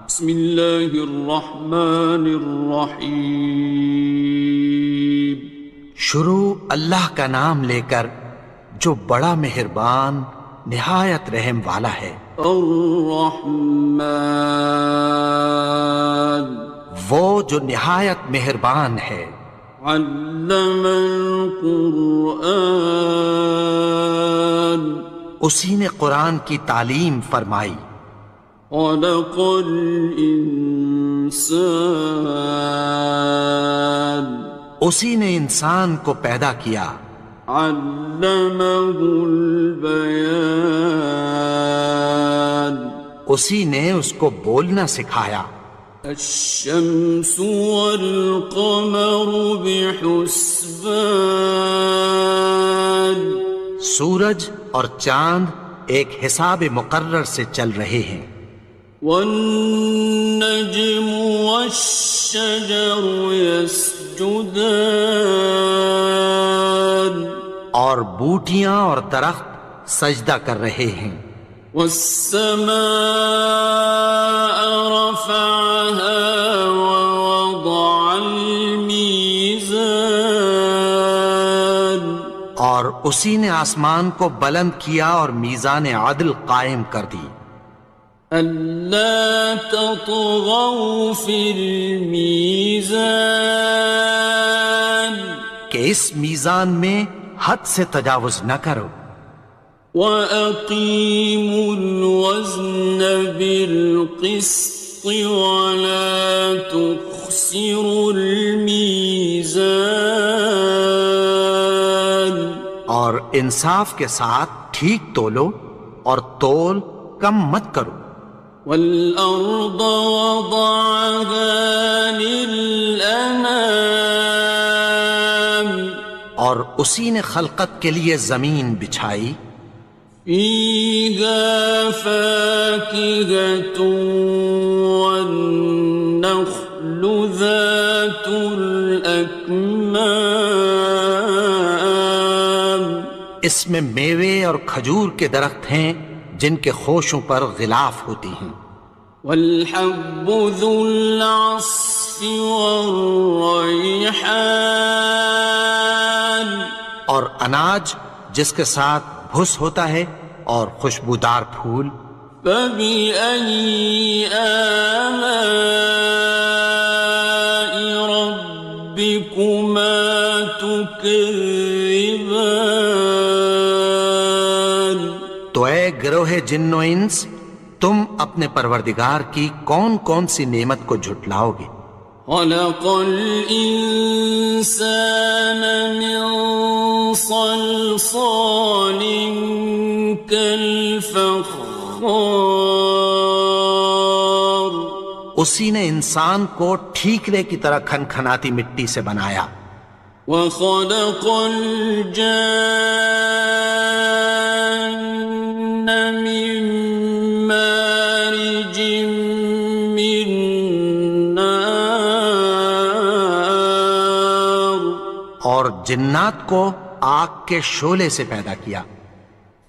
بسم اللہ الرحمن الرحیم. شروع اللہ کا نام لے کر جو بڑا مہربان نہایت رحم والا ہے. الرحمن وہ جو نہایت مہربان ہے. علم القرآن اسی نے قرآن کی تعلیم فرمائی. خلق الانسان اسی نے انسان کو پیدا کیا. علمہ البیان اسی نے اس کو بولنا سکھایا. الشمس والقمر بحسبان سورج اور چاند ایک حساب مقرر سے چل رہے ہیں. والنجم والشجر يسجدان اور بوٹیاں اور درخت سجدہ کر رہے ہیں. والسماء رفعها ووضع الميزان اور اسی نے آسمان کو بلند کیا اور میزان عدل قائم کر دی. ألا تطغوا في الميزان کہ اس میزان میں حد سے تجاوز نہ کرو. وَأَقِيمُوا الْوَزْنَ بِالْقِسْطِ وَلَا تُخْسِرُوا الْمِيزَانَ اور انصاف کے ساتھ ٹھیک تولو اور تول کم مت کرو. وَالْأَرْضَ وَضَعَهَا لِلْأَنَامِ اور اسی نے خلقت کے لیے زمین بچھائی. فِيهَا فَاكِهَةٌ وَالنَّخْلُ ذَاتُ الْأَكْمَامِ اس میں میوے اور کھجور کے درخت ہیں جن کے خوشوں پر غلاف ہوتی ہیں. وَالْحَبُّ ذُو الْعَصْفِ وَالرَّيْحَانِ اور اناج جس کے ساتھ بھس ہوتا ہے اور خوشبودار پھول. فَبِأَيِّ آلَاءِ رَبِّكُمَا تُكَذِّبَانِ تو اے گروہ جن و انس تم اپنے پروردگار کی کون کون سی نعمت کو جھٹلاؤ گے. خَلَقَ الْإِنسَانَ مِنْ صَلْصَالٍ كَالْفَخَّارِ اسی نے انسان کو ٹھیکرے کی طرح کھنکھناتی مٹی سے بنایا. وَخَلَقَ الْجَانَّ مِن مَّارِجٍ مِّن نَّارٍ اور جنات کو آگ کے شعلے سے پیدا کیا.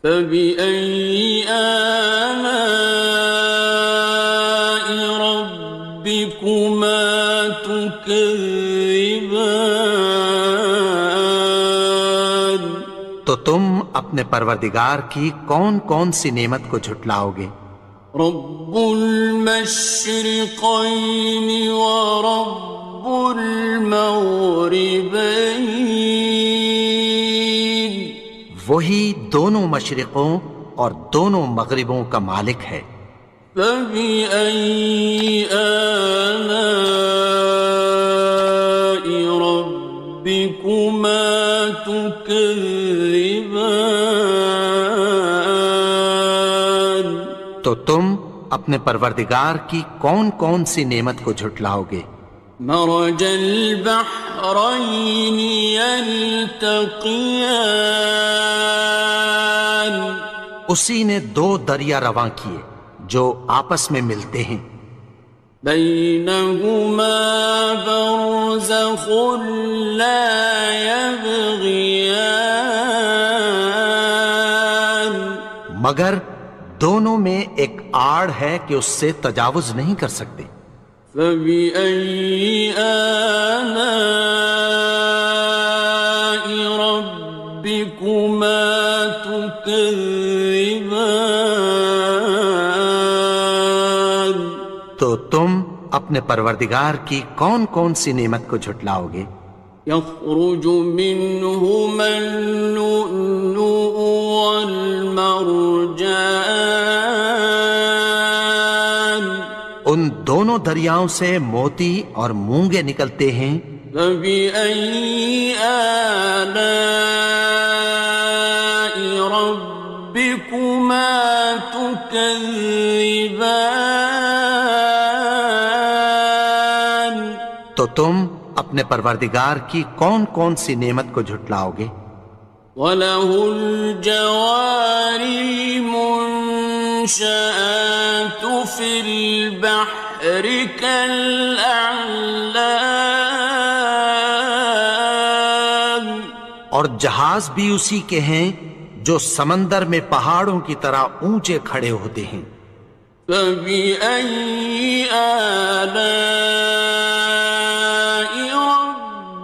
فَبِأَيِّ آلَاءِ رَبِّكُمَا تُكَذِّبَانِ تو تم اپنے پروردگار کی کون کون سی نعمت کو جھٹلاؤ گے. رب المشرقين ورب المغربين وہی دونوں مشرقوں اور دونوں مغربوں کا مالک ہے. فبأي آلاء ربكما تكذبان تو تم اپنے پروردگار کی کون کون سی نعمت کو جھٹلاؤ گے. مرج البحرين يلتقيان اسی نے دو دریا رواں کیے جو آپس میں ملتے ہیں. بينهما برزخ لا يبغيان مگر دونوں میں ایک آڑ ہے کہ اس سے تجاوز نہیں کر سکتے۔ فبأي آلاء ربكما تكذبان؟ تو تم اپنے پروردگار کی کون کون سی نعمت کو جھٹلاؤ گے؟ يخرج منهما اللؤلؤ والمرجان ان دونوں دریاؤں سے موتی اور مونگے نکلتے ہیں۔ فبأي آلاء ربكما تكذبان؟ تو تم اپنے پروردگار کی کون کون سی نعمت کو جھٹلاؤ گے؟ وَلَهُ الْجَوَارِ الْمُنشَآتُ فِي الْبَحْرِ كَالْأَعْلَامِ، اور جہاز بھی اسی کے ہیں جو سمندر میں پہاڑوں کی طرح اونچے کھڑے ہوتے ہیں۔ فَبِأَيِّ آلَاءِ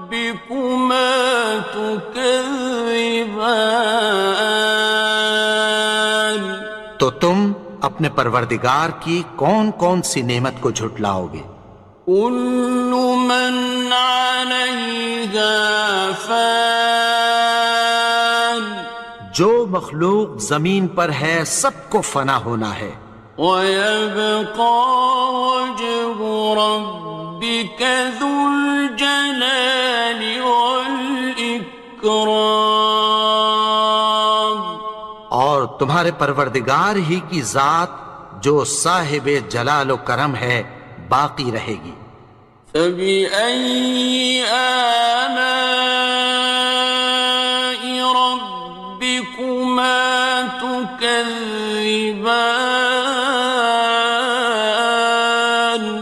رَبِّكُمَا تُكَذِّبَانِ؟ تو تم اپنے پروردگار کی کون کون سی نعمت کو جھٹلاؤ گے؟ كُلُّ مَنْ عَلَيْهَا فَانٍ، جو مخلوق زمین پر ہے سب کو فنا ہونا ہے۔ وَيَبْقَى وَجْهُ رَبِّكَ ذُو الْجَلَالِ وَالْإِكْرَامِ، اور تمہارے پروردگار ہی کی ذات جو صاحب جلال و کرم ہے باقی رہے گی۔ فَبِأَيِّ آلَاءِ رَبِّكُمَا تُكَذِّبَانِ؟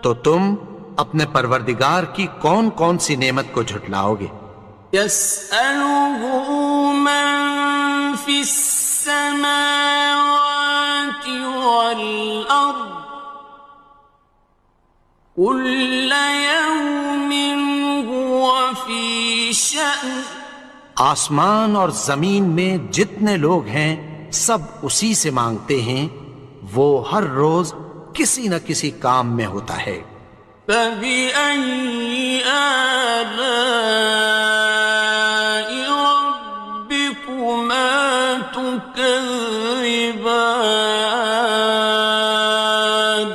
تو تم اپنے پروردگار کی کون کون سی نعمت کو جھٹلاؤ گے؟ يَسْأَلُهُ مَن فِي السَّمَاوَاتِ وَالْأَرْضِ كُلَّ يَوْمٍ هُوَ فِي شَأْنٍ، آسمان اور زمین میں جتنے لوگ ہیں سب اسی سے مانگتے ہیں، وہ ہر روز کسی نہ کسی کام میں ہوتا ہے۔ فَبِأَيِّ آلَاءِ رَبِّكُمَا تُكَذِّبَانِ؟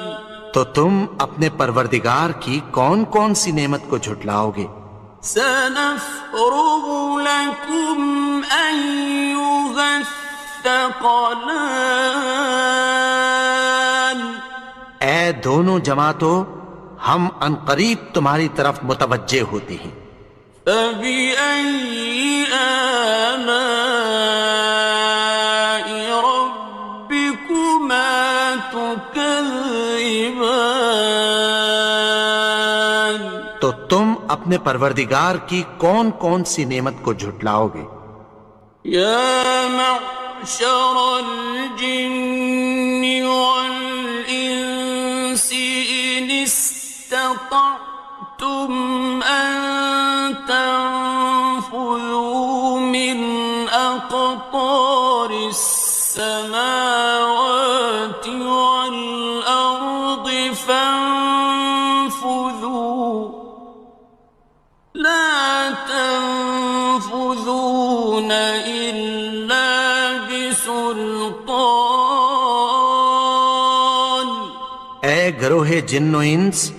تو تم اپنے پروردگار کی کون کون سی نعمت کو جھٹلاؤ گے؟ سَنَفْرُغُ لَكُمْ أَيُّهَ الثَّقَلَانِ؟ اے دونوں جماعتوں، ہم عنقریب تمہاری طرف متوجہ ہوتے ہیں۔ فَبِأَيِّ آلَاءِ رَبِّكُمَا تُكَذِّبَانِ؟ تو تم اپنے پروردگار کی کون کون سی نعمت کو جھٹلاؤ گے؟ يَا مَعْشَرَ الْجِنِّ وَالْإِنسِ إِنِ اسْتَطَعْتُمْ أَن تَنفُذُوا مِنْ أَقْطَارِ السَّمَاوَاتِ وَالْأَرْضِ فَانفُذُوا لَا تَنفُذُونَ إِلَّا بِسُلْطَانٍ۔ اے گروہ جن و انس،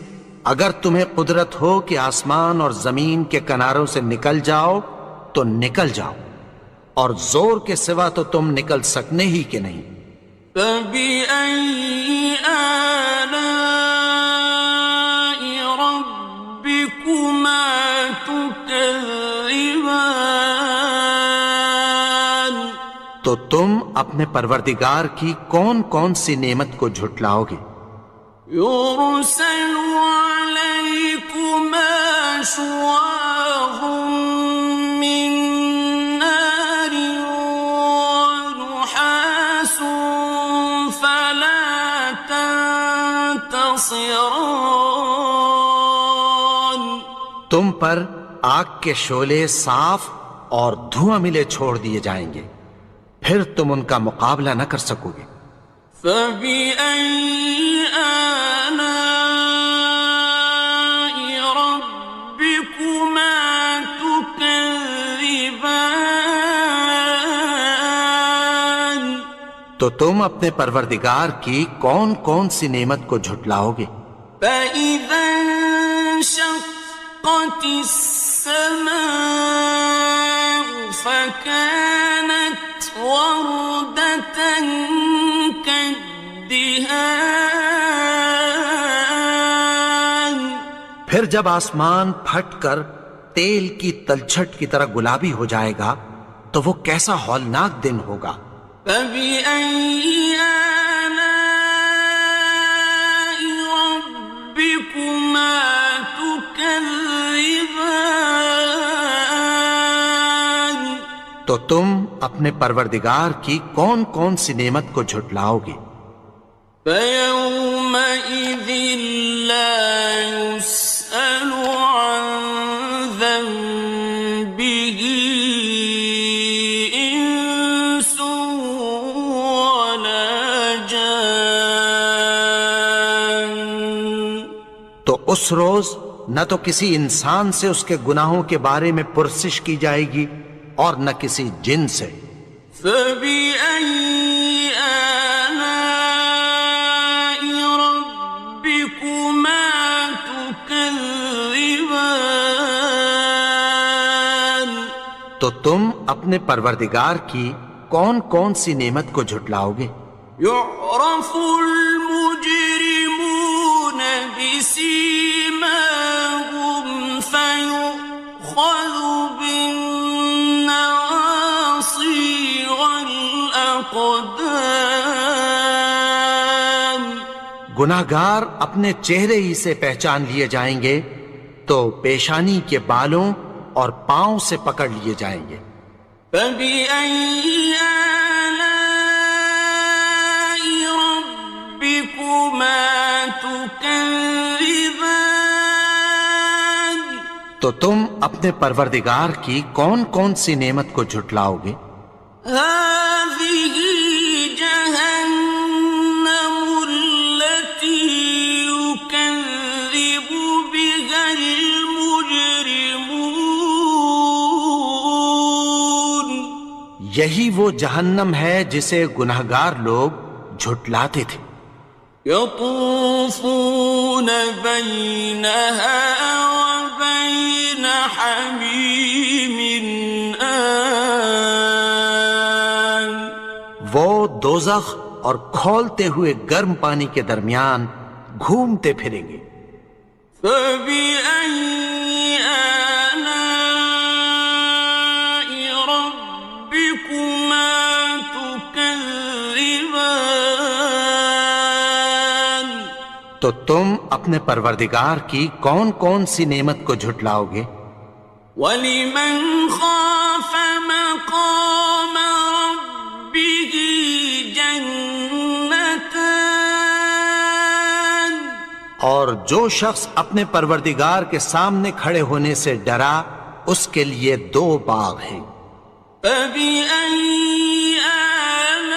اگر تمہیں قدرت ہو کہ آسمان اور زمین کے کناروں سے نکل جاؤ تو نکل جاؤ، اور زور کے سوا تو تم نکل سکنے ہی کہ نہیں۔ فَبِأَيِّ آلَاءِ رَبِّكُمَا تُكَذِّبَانِ؟ تو تم اپنے پروردگار کی کون کون سی نعمت کو جھٹلاؤ گے؟ يُرْسَلُ عَلَيْكُمَا شُوَاظٌ مِّن نَّارٍ وَنُحَاسٌ فَلَا ينتصران تم پر آگ کے شعلے صاف اور دھواں ملے چھوڑ دیے جائیں گے، پھر تم ان کا مقابلہ نہ کر سکو گے۔ فبأي آلاء ربكما تكذبان تو تم اپنے پروردگار کی کون کون سی نعمت کو جھٹلاؤ گے؟ فإذا انشقت السماء فكانت وردة كالدهان پھر جب آسمان پھٹ کر تیل کی تلچھٹ کی طرح گلابی ہو جائے گا تو وہ کیسا ہولناک دن ہوگا۔ فبأي آلاء ربكما تكذبان تو تم اپنے پروردگار کی کون کون سی نعمت کو جھٹلاؤ گے؟ فيومئذ لا يسأل عن ذنبه إنس ولا جان تو اس روز نہ تو کسی انسان سے اس کے گناہوں کے بارے میں پرسش کی جائے گی اور نہ کسی جن سے۔ فبأي آلاء ربكما تكذبان تو تم اپنے پروردگار کی کون کون سی نعمت کو جھٹلاؤ گے؟ يعرف المجرمون بسيماهم فيؤخذ بالنواصي والأقدام گناہگار اپنے چہرے ہی سے پہچان لیے جائیں گے تو پیشانی کے بالوں اور پاؤں سے پکڑ لیے جائیں گے۔ فبأي آلاء ربكما تكذبان تو تم اپنے پروردگار کی کون کون سی نعمت کو جھٹلاؤ گے؟ هذه جهنم التي يكذب بها المجرمون یہی وہ جہنم ہے جسے گناہگار لوگ جھٹلاتے تھے۔ يطوفون بينها وبين حميم آن وہ دوزخ اور کھولتے ہوئے گرم پانی کے درمیان گھومتے پھریں گے۔ فبأي آلاء ربكما تكذبان تو تم اپنے پروردگار کی کون کون سی نعمت کو جھٹلاؤ گے؟ وَلِمَنْ خَافَ مَقَامَ رَبِّهِ جَنَّتَانِ اور جو شخص اپنے پروردگار کے سامنے کھڑے ہونے سے ڈرا اس کے لیے دو باغ ہیں۔ فَبِأَيِّ آلَاءِ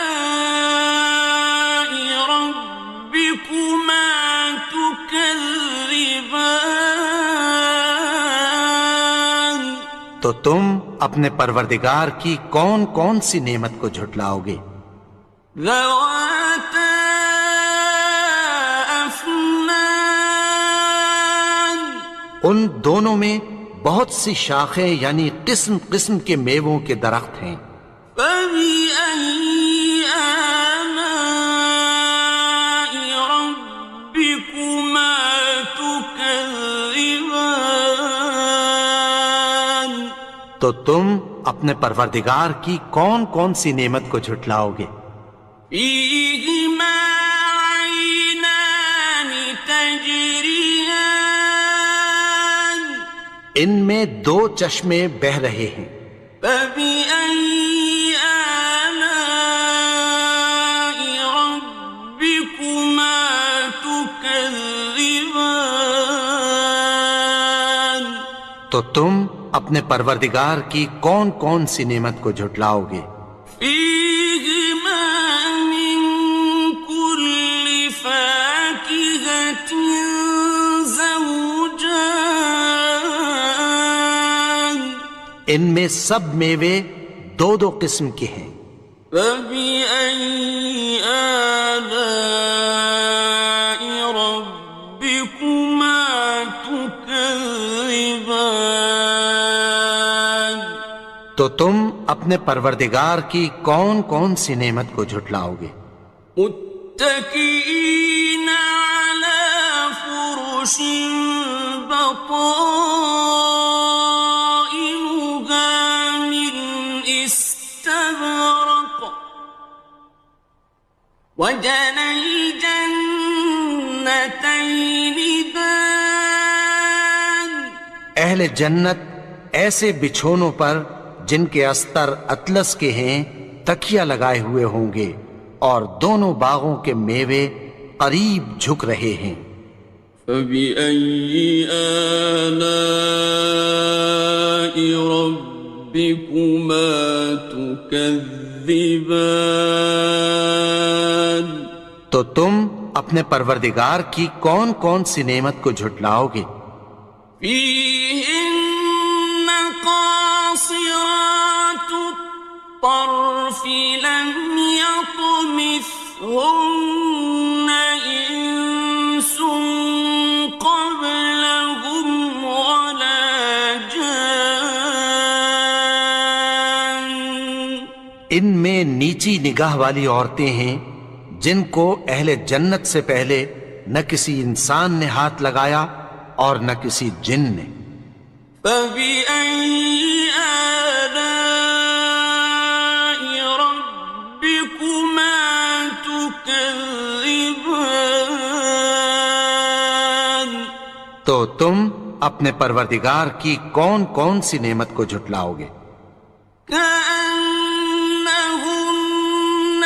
رَبِّكُمَا تُكَذِّبَانِ تو تم اپنے پروردگار کی کون کون سی نعمت کو جھٹلاؤ گے؟ ذَوَاتَا أَفْنَانٍ ان دونوں میں بہت سی شاخیں یعنی قسم قسم کے میووں کے درخت ہیں۔ فَبِأَيِّ آلَاءِ رَبِّكُمَا تُكَذِّبَانِ تو تم اپنے پروردگار کی کون کون سی نعمت کو جھٹلاؤ گے؟ فِيهِمَا عَيْنَانِ تَجْرِيَانِ ان میں دو چشمے بہہ رہے ہیں۔ فَبِأَيِّ آلَاءِ رَبِّكُمَا تُكَذِّبَانِ تو تم اپنے پروردگار کی کون کون سی نعمت کو جھٹلاؤ گے؟ فیہما من کل فاکہۃ زوجان، ان میں سب میوے دو دو قسم کے ہیں۔ فبأي آلاء ربكما تكذبان، تو تم اپنے پروردگار کی کون کون سی نعمت کو جھٹلاؤ گے؟ متكئين على فرش بطائنها من استبرق، وجنى الجنتين دان، اہل جنت ایسے بچھونوں پر جن کے استر اطلس کے ہیں تکیہ لگائے ہوئے ہوں گے، اور دونوں باغوں کے میوے قریب جھک رہے ہیں۔ فبأي آلاء ربكما تكذبان، تو تم اپنے پروردگار کی کون کون سی نعمت کو جھٹلاؤ گے؟ فيهن قاصرات الطرف لم يطمثهن إنس قبلهم ولا جان، ان میں نیچی نگاہ والی عورتیں ہیں جن کو اہل جنت سے پہلے نہ کسی انسان نے ہاتھ لگایا اور نہ کسی جن نے۔ فبأي آلاء ربكما تكذبان، تو تم اپنے پروردگار کی کون کون سی نعمت کو جھٹلاؤ گے؟ كأنهن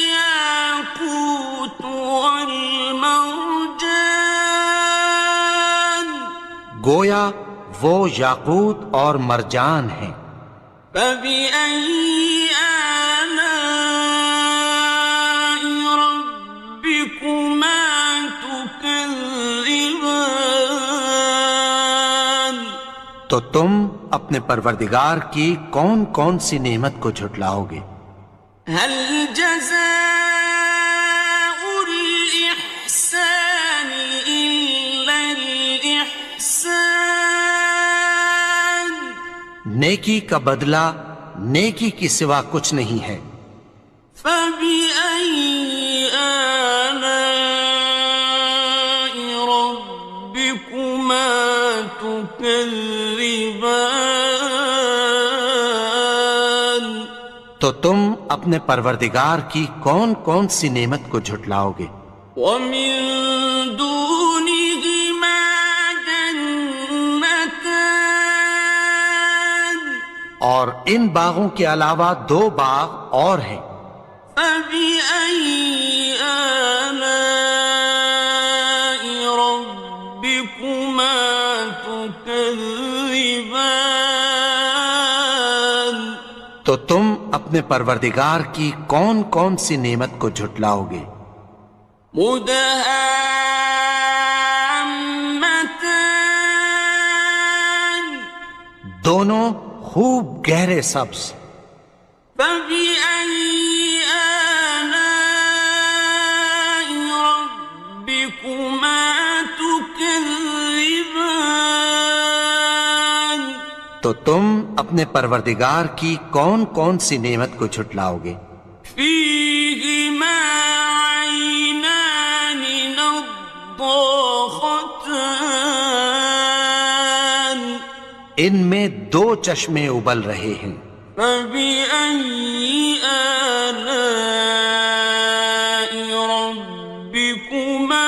الياقوت والمرجان، گویا وہ یاقوت اور مرجان ہیں۔ فبأي آلاء ربكما تكذبان، تو تم اپنے پروردگار کی کون کون سی نعمت کو جھٹلاؤ گے؟ هل جزاء الإحسان إلا الإحسان، نیکی کا بدلہ نیکی کی سوا کچھ نہیں ہے۔ فبأي آلاء ربكما تكذبان، تو تم اپنے پروردگار کی کون کون سی نعمت کو جھٹلاؤ گے؟ ومن دونهما جنتان، اور ان باغوں کے علاوہ دو باغ اور ہیں۔ فبأي آلاء ربكما تكذبان، تو تم اپنے پروردگار کی کون کون سی نعمت کو جھٹلاؤ گے؟ مدهامتان، دونوں خوب گہرے سبز۔ فبأي آلاء ربكما تكذبان، تو تم اپنے پروردگار کی کون کون سی نعمت کو جھٹلاؤ گے؟ فيهما عينان نضاختان، ان میں دو چشمے ابل رہے ہیں۔ فبأي آلاء ربكما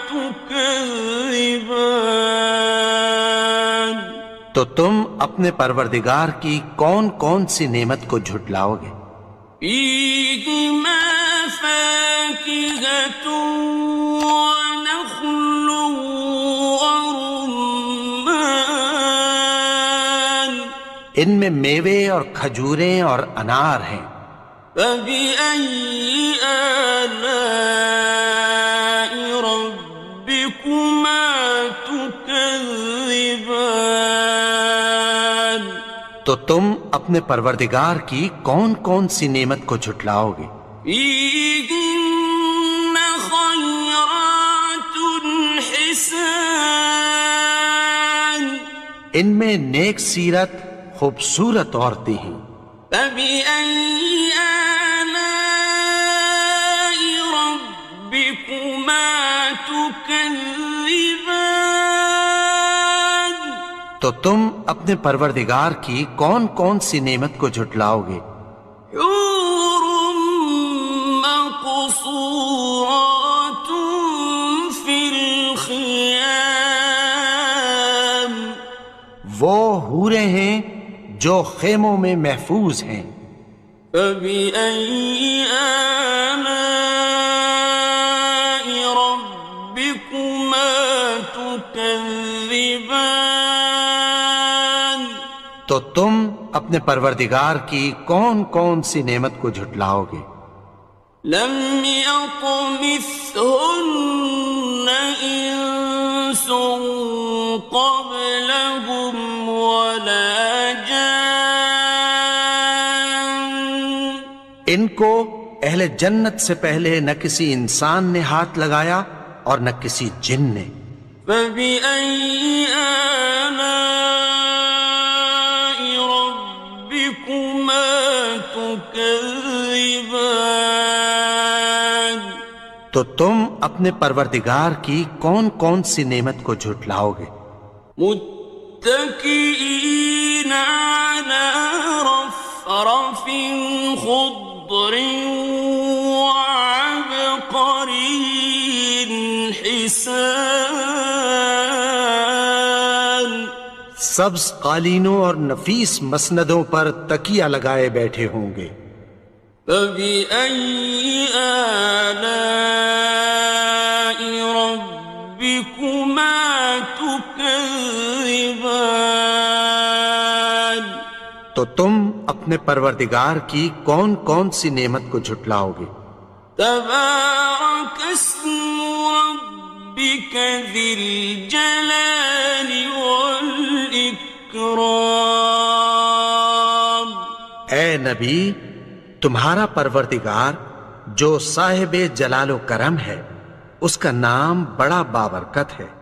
تكذبان، تو تم اپنے پروردگار کی کون کون سی نعمت کو جھٹلاؤ گے؟ فيهما فاكهة ونخل ورمان، ان میں میوے اور کھجوریں اور انار ہیں۔ فبأي آلاء ربكما تكذبان؟ تو تم اپنے پروردگار کی کون کون سی نعمت کو جھٹلاؤ گے؟ فيهن خيرات حسان، ان میں نیک سیرت خوبصورت عورتیں ہیں۔ فبأي آلاء ربكما تكذبان؟ تو تم اپنے پروردگار کی کون کون سی نعمت کو جھٹلاؤ گے؟ حور مقصورات في الخيام، وہ حوریں ہیں جو خیموں میں محفوظ ہیں۔ فبأي آلاء ربكما تكذبان؟ تو تم اپنے پروردگار کی کون کون سی نعمت کو جھٹلاؤ گے؟ لم يطمثهن إنس قبلهم ولا جان، ان کو اہل جنت سے پہلے نہ کسی انسان نے ہاتھ لگایا اور نہ کسی جن نے۔ فبأي آلاء ربكما تكذبان؟ تو تم اپنے پروردگار کی کون کون سی نعمت کو جھٹلاؤ گے؟ متكئين على رفرف خضر وعبقري حسان، سبز قالینوں اور نفیس مسندوں پر تکیہ لگائے بیٹھے ہوں گے۔ فبأي آلاء ربكما تكذبان؟ تو تم اپنے پروردگار کی کون کون سی نعمت کو جھٹلاؤ گے؟ تبارك اسم ربك ذي الجلال والإكرام۔ اے نبی، تمہارا پروردگار جو صاحب جلال و کرم ہے، اس کا نام بڑا بابرکت ہے۔